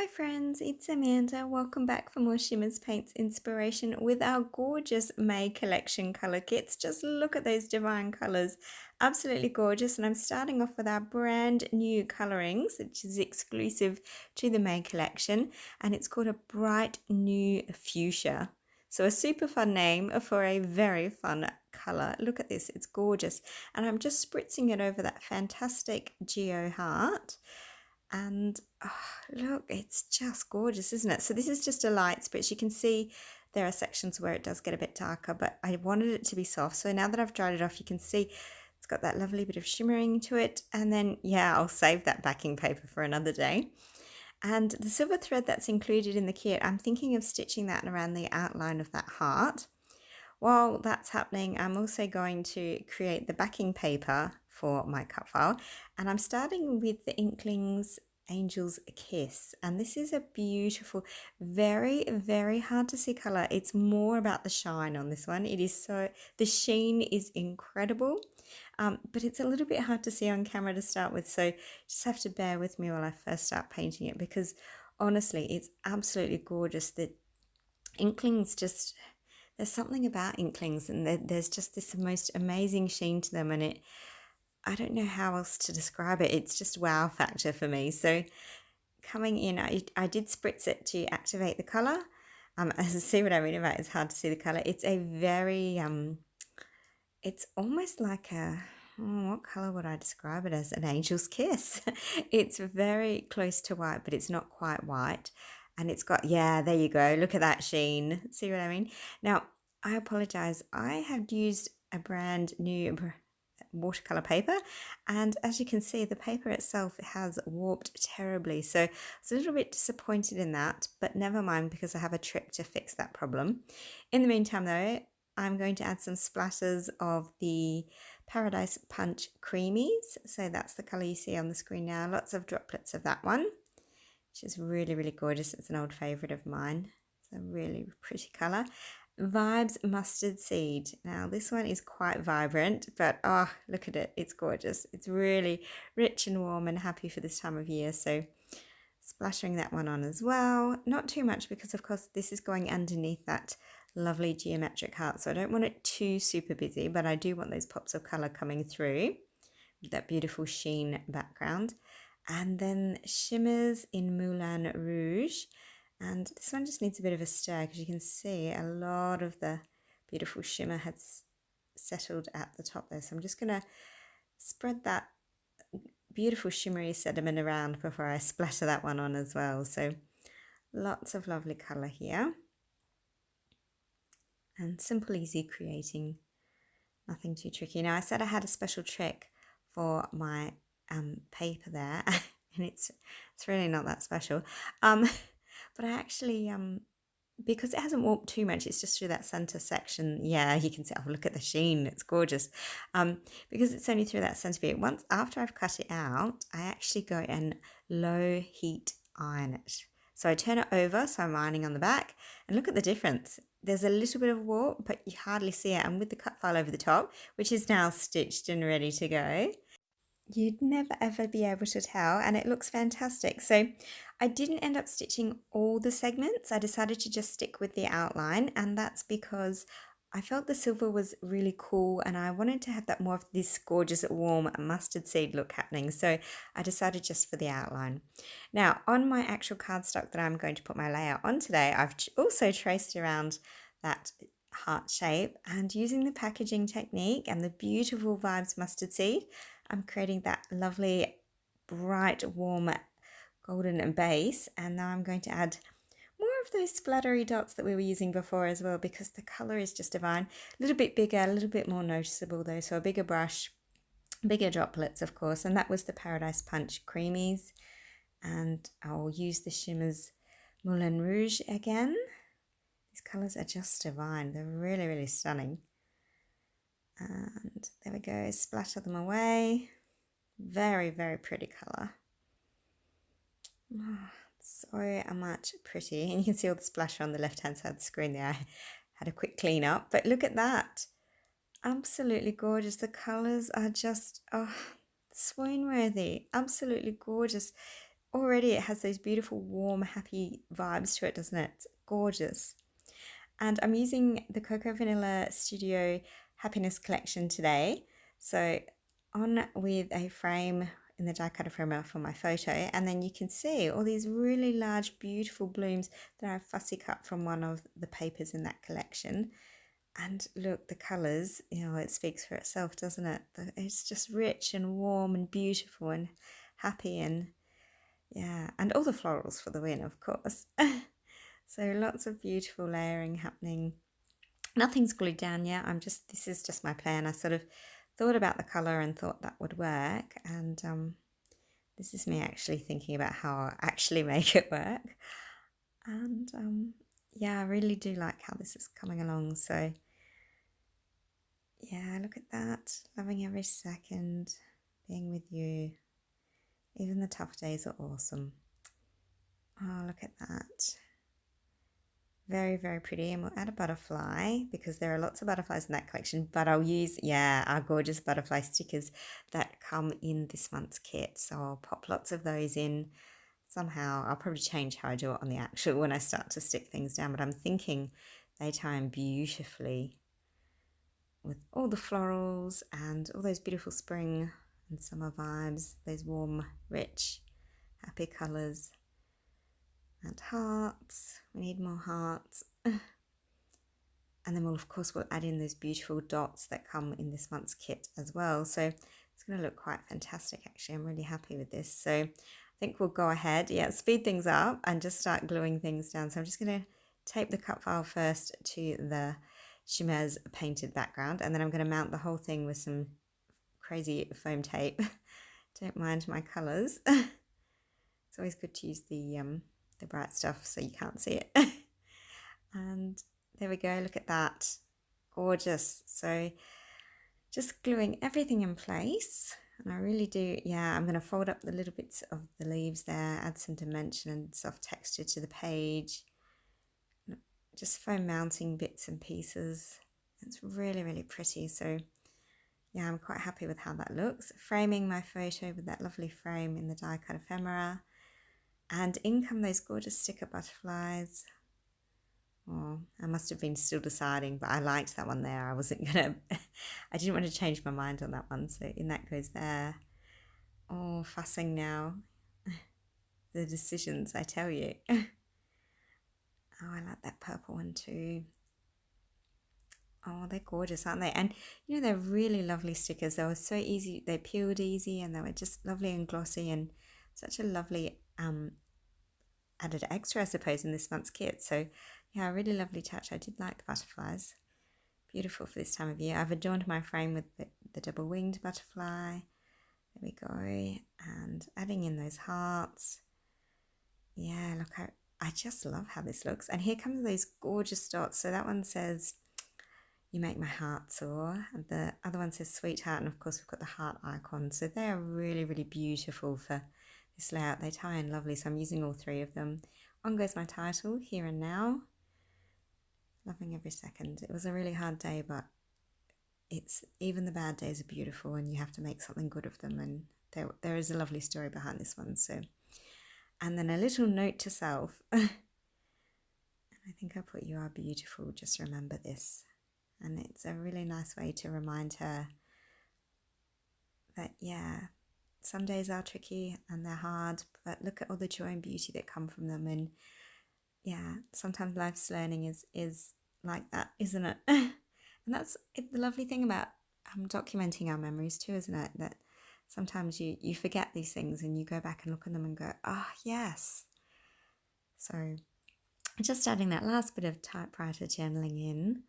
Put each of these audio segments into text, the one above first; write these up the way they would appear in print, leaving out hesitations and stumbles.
Hi friends, it's Amanda. Welcome back for more Shimmerz Paints inspiration with our gorgeous May collection color kits. Just look at those divine colors. Absolutely gorgeous. And I'm starting off with our brand new colorings, which is exclusive to the May collection. And it's called a Bright New Fuchsia. So a super fun name for a very fun color. Look at this, it's gorgeous. And I'm just spritzing it over that fantastic Geo heart. And look, it's just gorgeous, isn't it? So this is just a light spritz. You can see there are sections where it does get a bit darker, but I wanted it to be soft. So now that I've dried it off, you can see it's got that lovely bit of shimmering to it. And then, yeah, I'll save that backing paper for another day. And the silver thread that's included in the kit, I'm thinking of stitching that around the outline of that heart. While that's happening, I'm also going to create the backing paper for my cut file, and I'm starting with the Inklings Angel's Kiss, and this is a beautiful, very hard to see color. It's more about the shine on this one. It is so, the sheen is incredible, but it's a little bit hard to see on camera to start with, so just have to bear with me while I first start painting it, because honestly it's absolutely gorgeous. The Inklings just, there's something about Inklings, and there's just this most amazing sheen to them, and I don't know how else to describe it. It's just wow factor for me. So coming in, I did spritz it to activate the color. See what I mean about it's hard to see the color. It's a very it's almost like a, what color would I describe it as? An angel's kiss. It's very close to white, but it's not quite white. And it's got, yeah, there you go. Look at that sheen. See what I mean? Now, I apologize. I have used a brand new watercolor paper, and as you can see, the paper itself has warped terribly. So I was a little bit disappointed in that, but never mind, because I have a trick to fix that problem. In the meantime, though, I'm going to add some splatters of the Paradise Punch Creamies. So that's the color you see on the screen now. Lots of droplets of that one, which is really gorgeous. It's an old favorite of mine. It's a really pretty color. Vibes Mustard Seed. Now this one is quite vibrant, but oh, look at it. It's gorgeous. It's really rich and warm and happy for this time of year. So splattering that one on as well. Not too much, because of course this is going underneath that lovely geometric heart. So I don't want it too super busy, but I do want those pops of color coming through with that beautiful sheen background. And then Shimmers in Moulin Rouge. And this one just needs a bit of a stir, because you can see a lot of the beautiful shimmer has settled at the top there. So I'm just going to spread that beautiful shimmery sediment around before I splatter that one on as well. So lots of lovely colour here. And simple, easy creating, nothing too tricky. Now I said I had a special trick for my paper there, and it's really not that special. But I actually, because it hasn't warped too much, it's just through that center section. Yeah, you can see, oh, look at the sheen, it's gorgeous. Because it's only through that center bit, once after I've cut it out, I actually go and low heat iron it. So I turn it over, so I'm ironing on the back, and look at the difference. There's a little bit of warp, but you hardly see it. And with the cut file over the top, which is now stitched and ready to go, you'd never ever be able to tell, and it looks fantastic. So I didn't end up stitching all the segments. I decided to just stick with the outline, and that's because I felt the silver was really cool, and I wanted to have that more of this gorgeous warm mustard seed look happening. So I decided just for the outline. Now on my actual cardstock that I'm going to put my layout on today, I've also traced around that heart shape, and using the packaging technique and the beautiful Vibes Mustard Seed, I'm creating that lovely bright warm golden base. And now I'm going to add more of those splattery dots that we were using before as well, because the color is just divine. A little bit bigger, a little bit more noticeable though, so a bigger brush, bigger droplets of course. And that was the Paradise Punch Creamies, and I'll use the Shimmers Moulin Rouge again. These colors are just divine. They're really stunning. And there we go, splatter them away. Very pretty color. Oh, so much pretty. And you can see all the splatter on the left hand side of the screen there. I had a quick clean up, but look at that. Absolutely gorgeous. The colors are just, oh, swoon worthy. Absolutely gorgeous. already it has those beautiful, warm, happy vibes to it, doesn't it? It's gorgeous. And I'm using the Cocoa Vanilla Studio Happiness Collection today. So on with a frame in the die cutter frame for my photo, and then you can see all these really large, beautiful blooms that I've fussy cut from one of the papers in that collection. And look, the colours, you know, it speaks for itself, doesn't it? It's just rich and warm and beautiful and happy, and yeah, and all the florals for the win, of course. So lots of beautiful layering happening. Nothing's glued down yet. This is just my plan. I sort of thought about the colour and thought that would work. And this is me actually thinking about how I actually make it work. And yeah, I really do like how this is coming along. So yeah, look at that. Loving every second, being with you. Even the tough days are awesome. Oh, look at that. Very, very pretty. And we'll add a butterfly because there are lots of butterflies in that collection, but I'll use, yeah, our gorgeous butterfly stickers that come in this month's kit. So I'll pop lots of those in somehow. I'll probably change how I do it on the actual when I start to stick things down, but I'm thinking they tie in beautifully with all the florals and all those beautiful spring and summer vibes, those warm, rich, happy colours. And hearts, we need more hearts. And then we'll add in those beautiful dots that come in this month's kit as well. So it's going to look quite fantastic actually. I'm really happy with this. So I think we'll go ahead, speed things up and just start gluing things down. So I'm just going to tape the cut file first to the Shimmerz painted background, and then I'm going to mount the whole thing with some crazy foam tape. Don't mind my colours. It's always good to use the bright stuff so you can't see it. And there we go, look at that, gorgeous. So just gluing everything in place, and I really do, I'm going to fold up the little bits of the leaves there, add some dimension and soft texture to the page, just foam mounting bits and pieces. It's really, really pretty. So yeah, I'm quite happy with how that looks. Framing my photo with that lovely frame in the die cut ephemera. And in come those gorgeous sticker butterflies. Oh, I must have been still deciding, but I liked that one there. I didn't want to change my mind on that one. So in that goes there. Oh, fussing now. The decisions, I tell you. Oh, I like that purple one too. Oh, they're gorgeous, aren't they? And you know, they're really lovely stickers. They were so easy. They peeled easy and they were just lovely and glossy, and such a lovely added extra, I suppose, in this month's kit. So yeah, a really lovely touch. I did like the butterflies. Beautiful for this time of year. I've adorned my frame with the double winged butterfly. There we go. And adding in those hearts. Yeah, look, I just love how this looks. And here comes those gorgeous dots. So that one says, "You make my heart soar." And the other one says "Sweetheart." And of course we've got the heart icon. So they are really, really beautiful for this layout. They tie in lovely, so I'm using all three of them. On goes my title, Here and Now. Loving every second. It was a really hard day, but even the bad days are beautiful, and you have to make something good of them, and there is a lovely story behind this one. So, and then a little note to self. I think I put, "You are beautiful, just remember this." And it's a really nice way to remind her that some days are tricky and they're hard, but look at all the joy and beauty that come from them. And sometimes life's learning is like that, isn't it? And that's the lovely thing about documenting our memories too, isn't it? That sometimes you forget these things and you go back and look at them and go, "Ah, oh, yes." So just adding that last bit of typewriter journaling in.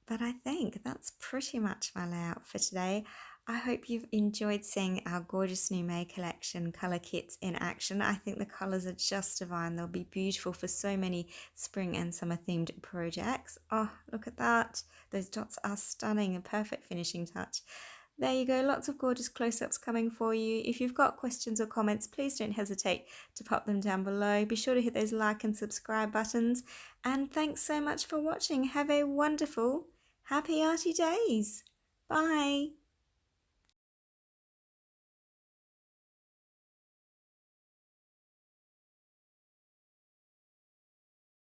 But I think that's pretty much my layout for today. I hope you've enjoyed seeing our gorgeous new May collection color kits in action. I think the colors are just divine. They'll be beautiful for so many spring and summer themed projects. Oh, look at that. Those dots are stunning, a perfect finishing touch. There you go, lots of gorgeous close-ups coming for you. If you've got questions or comments, please don't hesitate to pop them down below. Be sure to hit those like and subscribe buttons. And thanks so much for watching. Have a wonderful, happy arty days. Bye.